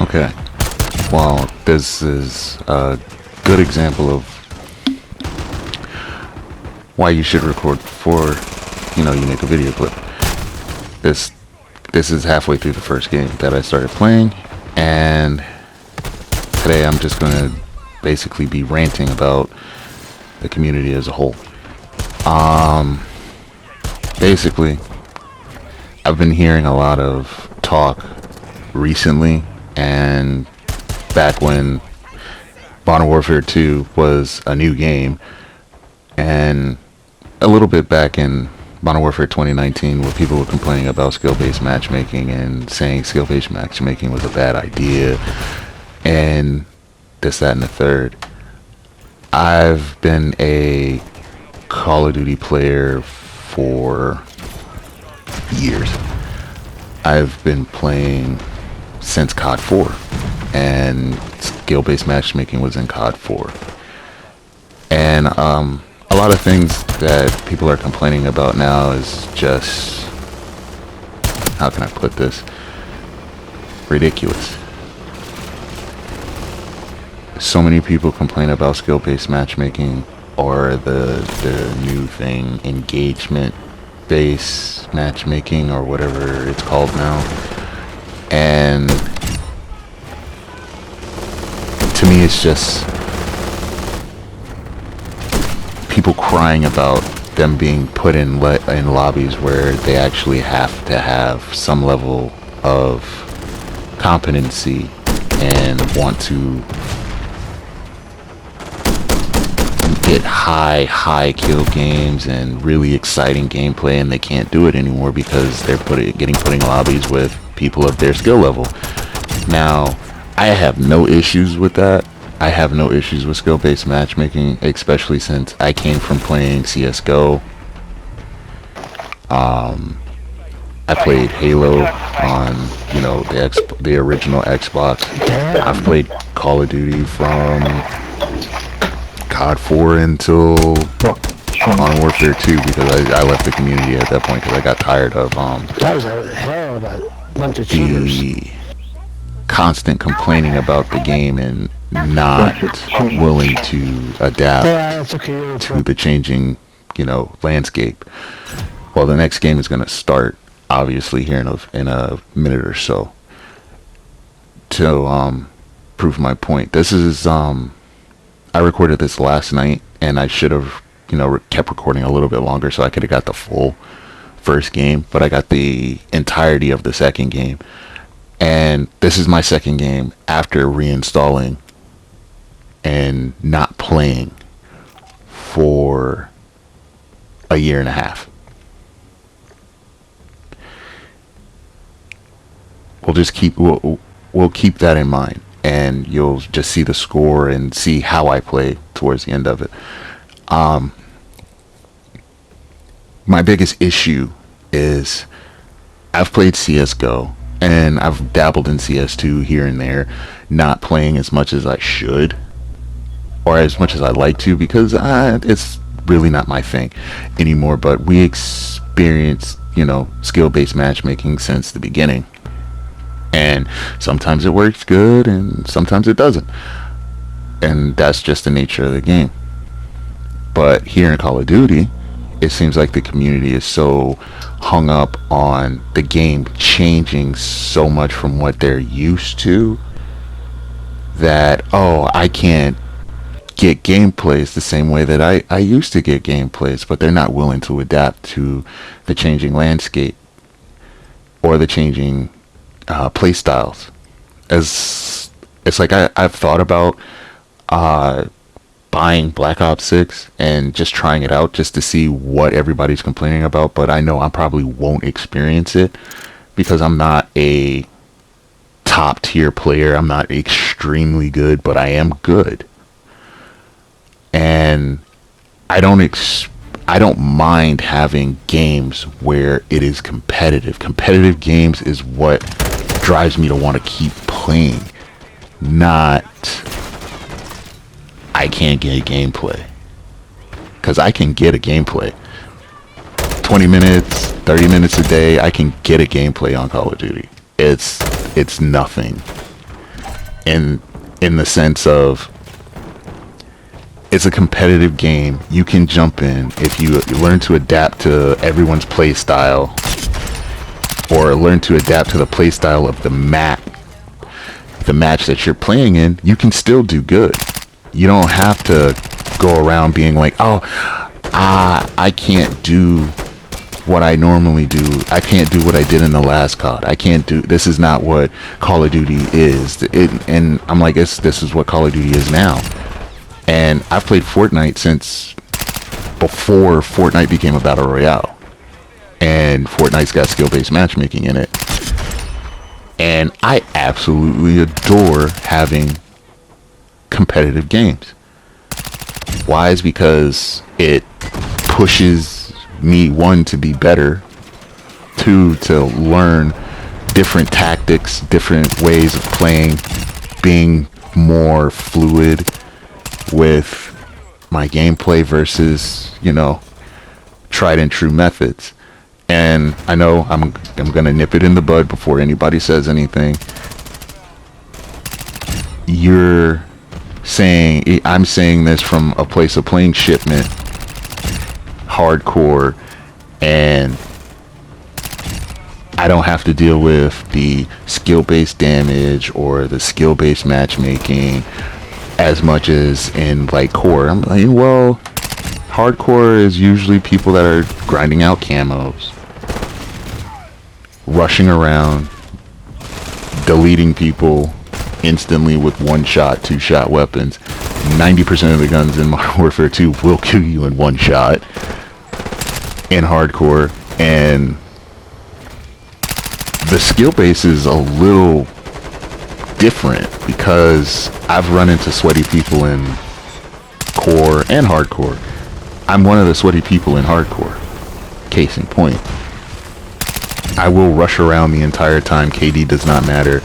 Okay. Well, this is a good example of why you should record before, you make a video clip. This is halfway through the first game that I started playing, and today I'm just gonna basically be ranting about the community as a whole. Basically, I've been hearing a lot of talk recently, and back when Modern Warfare 2 was a new game, and a little bit back in Modern Warfare 2019, where people were complaining about skill-based matchmaking and saying skill-based matchmaking was a bad idea, and this, that, and the third. I've been a Call of Duty player for years. I've been playing since COD 4, and skill-based matchmaking was in COD 4. And a lot of things that people are complaining about now is just, how can I put this, ridiculous. So many people complain about skill-based matchmaking, or the new thing, engagement-based matchmaking, or whatever it's called now. And to me, it's just people crying about them being put in lobbies where they actually have to have some level of competency and want to get high kill games and really exciting gameplay, and they can't do it anymore because they're getting put in lobbies with people of their skill level. Now, I have no issues with that. I have no issues with skill-based matchmaking, especially since I came from playing CSGO. I played Halo on, the original Xbox. I've played Call of Duty from COD 4 until Modern Warfare 2, because I left the community at that point because I got tired of that was a hell of a bunch of cheaters. the constant complaining about the game and not willing to adapt to the changing, landscape. Well, the next game is going to start, obviously, here in a minute or so. To prove my point, this is I recorded this last night, and I should have kept recording a little bit longer so I could have got the full first game, but I got the entirety of the second game. And this is my second game after reinstalling and not playing for a year and a half. We'll keep that in mind, and you'll just see the score and see how I play towards the end of it. My biggest issue is I've played CSGO, and I've dabbled in CS2 here and there, not playing as much as I should, or as much as I like to, because it's really not my thing anymore. But we experienced, skill-based matchmaking since the beginning. And sometimes it works good, and sometimes it doesn't. And that's just the nature of the game. But here in Call of Duty, it seems like the community is so hung up on the game changing so much from what they're used to that, I can't get gameplays the same way that I used to get gameplays, but they're not willing to adapt to the changing landscape or the changing play styles. As it's like I've thought about buying Black Ops 6 and just trying it out just to see what everybody's complaining about, but I know I probably won't experience it because I'm not a top tier player. I'm not extremely good, but I am good. And I don't mind having games where it is competitive. Competitive games is what drives me to want to keep playing, not I can't get a gameplay. Because I can get a gameplay. 20 minutes, 30 minutes a day, I can get a gameplay on Call of Duty. It's nothing. in the sense of it's a competitive game. You can jump in if you learn to adapt to everyone's play style, or learn to adapt to the play style of the match that you're playing in. You can still do good. You don't have to go around being like, oh, I can't do what I normally do. I can't do what I did in the last COD. I can't do, this is not what Call of Duty is. And I'm like, this is what Call of Duty is now. And I've played Fortnite since before Fortnite became a battle royale. And Fortnite's got skill-based matchmaking in it. And I absolutely adore having competitive games. Why? Is because it pushes me, one, to be better, two, to learn different tactics, different ways of playing, being more fluid with my gameplay versus, tried and true methods. And I know I'm gonna nip it in the bud before anybody says anything. I'm saying this from a place of playing shipment, hardcore, and I don't have to deal with the skill-based damage or the skill-based matchmaking as much as in like core. I'm like, well, hardcore is usually people that are grinding out camos, rushing around, deleting people instantly with one-shot, two-shot weapons. 90% of the guns in Modern Warfare 2 will kill you in one shot in hardcore. And the skill base is a little different because I've run into sweaty people in core and hardcore. I'm one of the sweaty people in hardcore. Case in point. I will rush around the entire time. KD does not matter.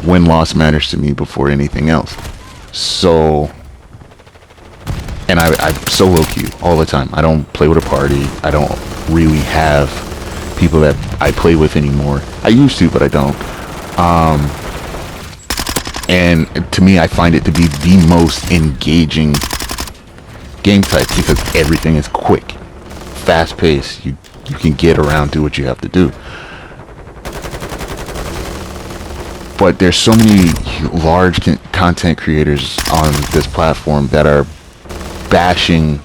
Win-loss matters to me before anything else. So, and I solo queue all the time. I don't play with a party. I don't really have people that I play with anymore. I used to, but I don't. And to me, I find it to be the most engaging game type because everything is quick, fast-paced. You can get around, do what you have to do. But there's so many large content creators on this platform that are bashing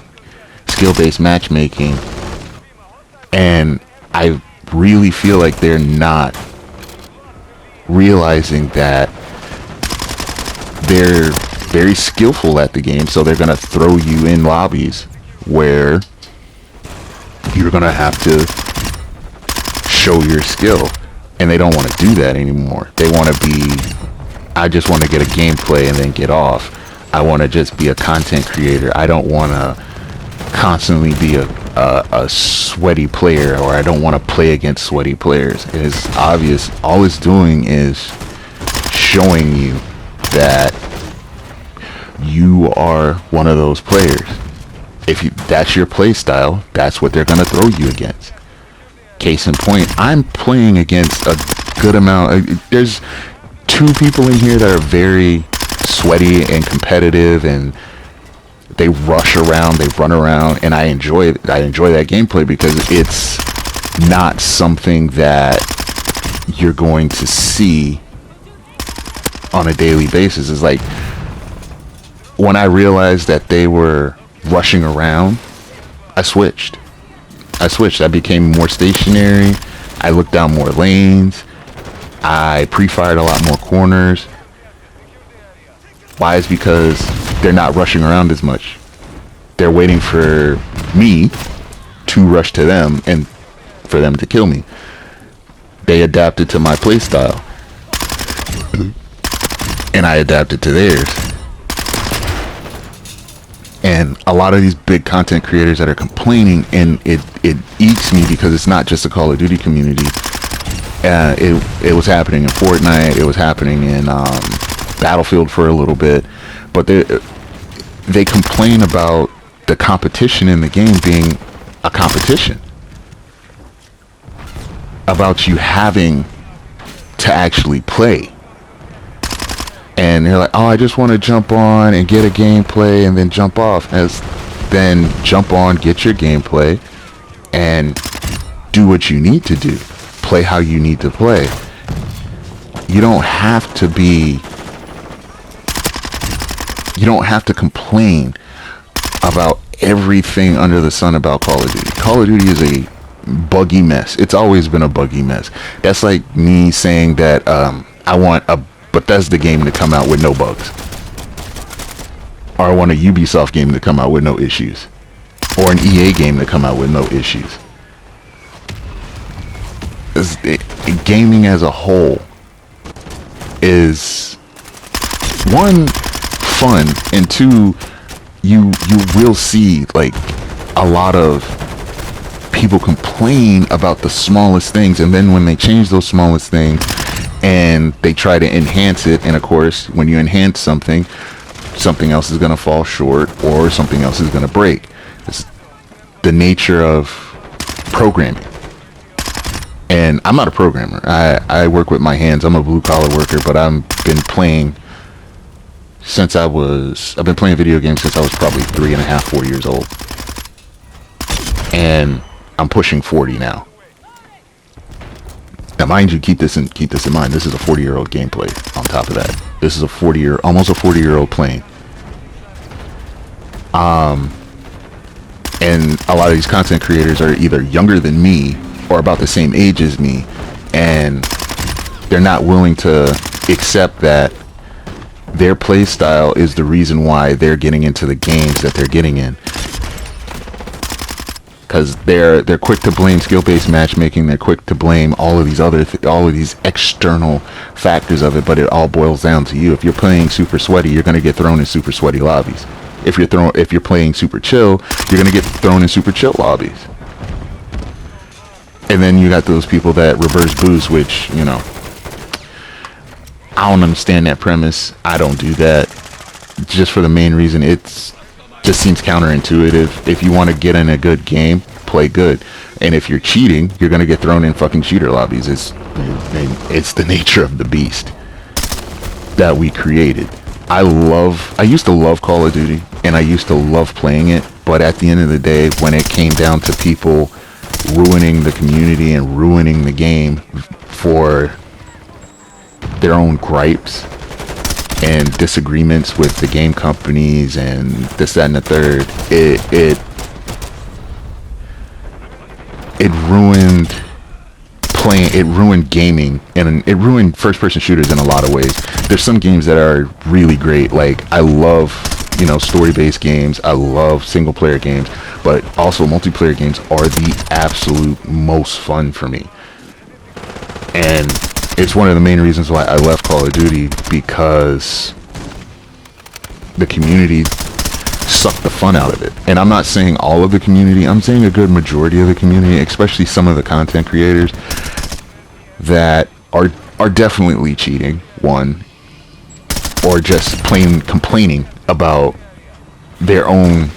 skill-based matchmaking, and I really feel like they're not realizing that they're very skillful at the game, so they're gonna throw you in lobbies where you're gonna have to show your skill. And they don't want to do that anymore. They want to be, I just want to get a gameplay and then get off. I want to just be a content creator. I don't want to constantly be a sweaty player, or I don't want to play against sweaty players. It's obvious. All it's doing is showing you that you are one of those players. If that's your play style, that's what they're going to throw you against. Case in point, I'm playing against a good amount. There's two people in here that are very sweaty and competitive, and they rush around, they run around, and I enjoy that gameplay because it's not something that you're going to see on a daily basis. It's like when I realized that they were rushing around, I switched. I became more stationary. I looked down more lanes. I pre-fired a lot more corners. Why? Is because they're not rushing around as much. They're waiting for me to rush to them and for them to kill me. They adapted to my playstyle, and I adapted to theirs. And a lot of these big content creators that are complaining, and it eats me because it's not just a Call of Duty community. It was happening in Fortnite. It was happening in Battlefield for a little bit. But they complain about the competition in the game being a competition. About you having to actually play. and they're like, oh, I just want to jump on and get a gameplay and then jump off. Then jump on, get your gameplay, and do what you need to do. Play how you need to play. You don't have to complain about everything under the sun about Call of Duty. Call of Duty is a buggy mess. It's always been a buggy mess. That's like me saying that I want a Bethesda game to come out with no bugs, or I want a Ubisoft game to come out with no issues, or an EA game to come out with no issues. Gaming as a whole is, one, fun, and two, you will see like a lot of people complain about the smallest things, and then when they change those smallest things and they try to enhance it, and of course when you enhance something, something else is going to fall short or something else is going to break. It's the nature of programming. And I'm not a programmer. I work with my hands. I'm a blue collar worker, but I've been playing video games since I was probably 3.5, 4 years old. And I'm pushing 40 now. Now, mind you, keep this in mind. This is a 40-year-old gameplay. On top of that, this is almost a 40-year-old playing. And a lot of these content creators are either younger than me or about the same age as me, and they're not willing to accept that their play style is the reason why they're getting into the games that they're getting in. Because they're quick to blame skill-based matchmaking. They're quick to blame all of these external factors of it, but it all boils down to you. If you're playing super sweaty, you're going to get thrown in super sweaty lobbies. If you're playing super chill, you're going to get thrown in super chill lobbies. And then you got those people that reverse boost, which, you know, I don't understand that premise. I don't do that, just for the main reason it's just seems counterintuitive. If you want to get in a good game, play good. And if you're cheating, you're going to get thrown in fucking cheater lobbies. It's the nature of the beast that we created. I used to love Call of Duty, and I used to love playing it, but at the end of the day, when it came down to people ruining the community and ruining the game for their own gripes and disagreements with the game companies and this, that, and the third, it ruined gaming, and it ruined first-person shooters in a lot of ways. There's some games that are really great. Like, I love, story-based games. I love single-player games, but also multiplayer games are the absolute most fun for me. And it's one of the main reasons why I left Call of Duty, because the community sucked the fun out of it. And I'm not saying all of the community, I'm saying a good majority of the community, especially some of the content creators that are definitely cheating, one, or just plain complaining about their own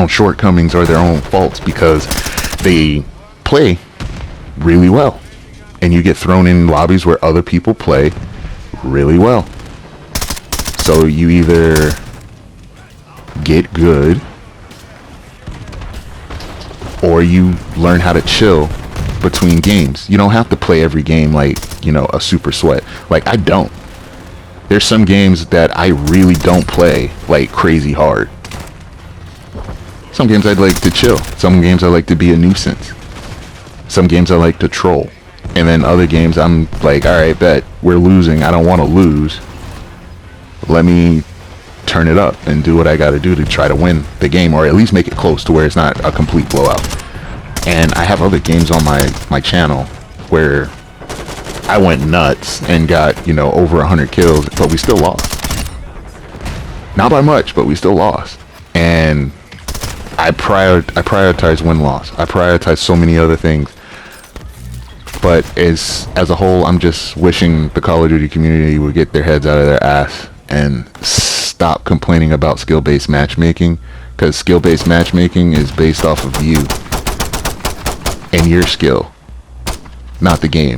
shortcomings or their own faults because they play really well. And you get thrown in lobbies where other people play really well. So you either get good or you learn how to chill between games. You don't have to play every game like, a super sweat. Like, I don't. There's some games that I really don't play like crazy hard. Some games I'd like to chill. Some games I like to be a nuisance. Some games I like to troll. And then other games I'm like, alright, bet, we're losing. I don't want to lose. Let me turn it up and do what I got to do to try to win the game, or at least make it close to where it's not a complete blowout. And I have other games on my channel where I went nuts and got, over 100 kills, but we still lost. Not by much, but we still lost. And I prioritize win-loss. I prioritize so many other things. But as a whole, I'm just wishing the Call of Duty community would get their heads out of their ass and stop complaining about skill-based matchmaking, because skill-based matchmaking is based off of you and your skill, not the game.